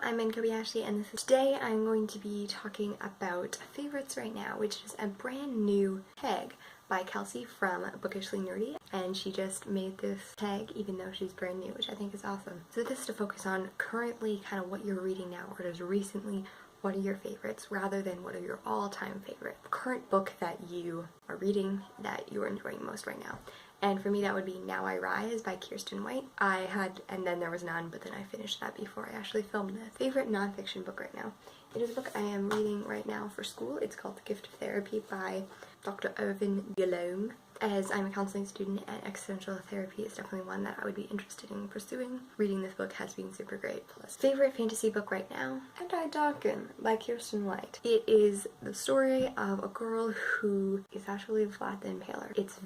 I'm Bookishly, and today I'm going to be talking about favorites right now, which is a brand new tag by Kelsey from Bookishly Nerdy, and she just made this tag even though she's brand new, which I think is awesome. So this is to focus on currently kind of what you're reading now, or just recently, what are your favorites, rather than what are your all-time favorite current book that you are reading that you are enjoying most right now. And for me that would be Now I Rise by Kiersten White. And then there was none, but then I finished that before I actually filmed this. Favorite nonfiction book right now. It is a book I am reading right now for school. It's called The Gift of Therapy by Dr. Irvin Yalom. As I'm a counseling student and existential therapy is definitely one that I would be interested in pursuing. Reading this book has been super great. Plus, favorite fantasy book right now? Anti-Darken by Kiersten White. It is the story of a girl who is actually the Flat the Impaler. It's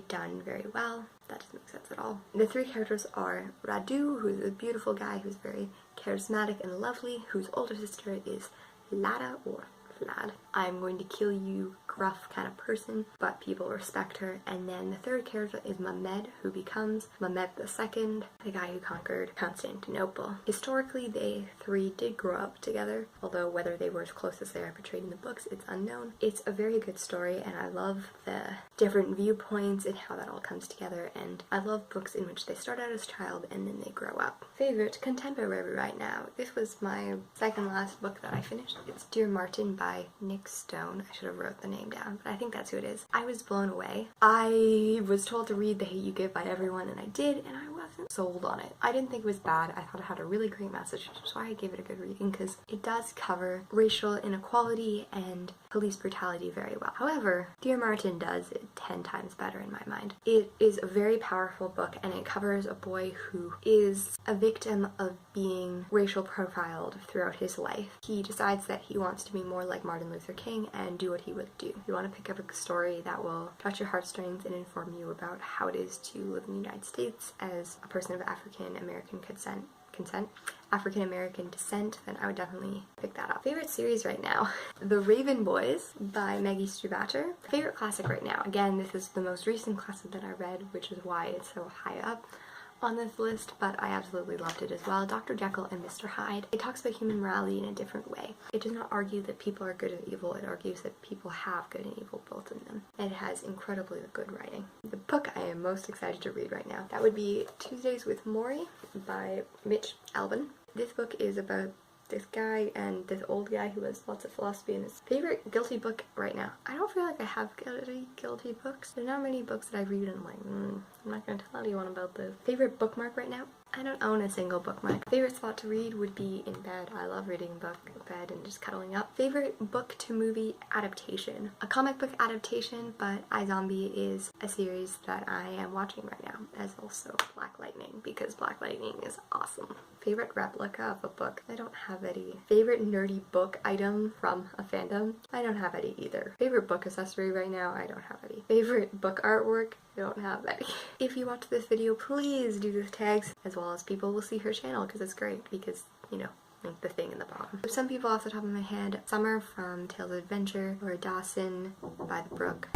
done very well. That doesn't make sense at all. The three characters are Radu, who's a beautiful guy who's very charismatic and lovely, whose older sister is Lada, or Vlad. I'm going to kill you, gruff kind of person, but people respect her. And then the third character is Mehmed, who becomes Mehmed II, the guy who conquered Constantinople. Historically, they three did grow up together, although whether they were as close as they are portrayed in the books, it's unknown. It's a very good story, and I love the different viewpoints and how that all comes together, and I love books in which they start out as a child and then they grow up. Favorite contemporary right now. This was my second last book that I finished. It's Dear Martin by Nick Stone. I should have wrote the name down, but I think that's who it is. I was blown away. I was told to read The Hate You Give by everyone, and I did, and I wasn't sold on it. I didn't think it was bad. I thought it had a really great message, which is why I gave it a good reading, because it does cover racial inequality and police brutality very well. However, Dear Martin does it 10 times better in my mind. It is a very powerful book, and it covers a boy who is a victim of being racial profiled throughout his life. He decides that he wants to be more like Martin Luther King and do what he would do. You want to pick up a story that will touch your heartstrings and inform you about how it is to live in the United States as a person of African American descent, then I would definitely pick that up. Favorite series right now? The Raven Boys by Maggie Stubacher. Favorite classic right now? Again, this is the most recent classic that I read, which is why it's so high up on this list, but I absolutely loved it as well. Dr. Jekyll and Mr. Hyde. It talks about human morality in a different way. It does not argue that people are good and evil, it argues that people have good and evil both in them. And it has incredibly good writing. The book I am most excited to read right now, that would be Tuesdays with Morrie by Mitch Albom. This book is about this guy and this old guy who has lots of philosophy in his favorite guilty book right now. I don't feel like I have guilty books. There's not many books that I read and I'm like, I'm not gonna tell anyone about this. Favorite bookmark right now? I don't own a single bookmark. Favorite spot to read would be in bed. I love reading a book in bed and just cuddling up. Favorite book to movie adaptation. A comic book adaptation, but iZombie is a series that I am watching right now, as also Black Lightning, because Black Lightning is awesome. Favorite replica of a book. I don't have any. Favorite nerdy book item from a fandom. I don't have any either. Favorite book accessory right now. I don't have any. Favorite book artwork. I don't have any. If you watch this video, please do the tags, as well as people will see her channel, because it's great, because, you know, like the thing in the bottom. Some people off the top of my head, Summer from Tales of Adventure, or Dawson by the Brook.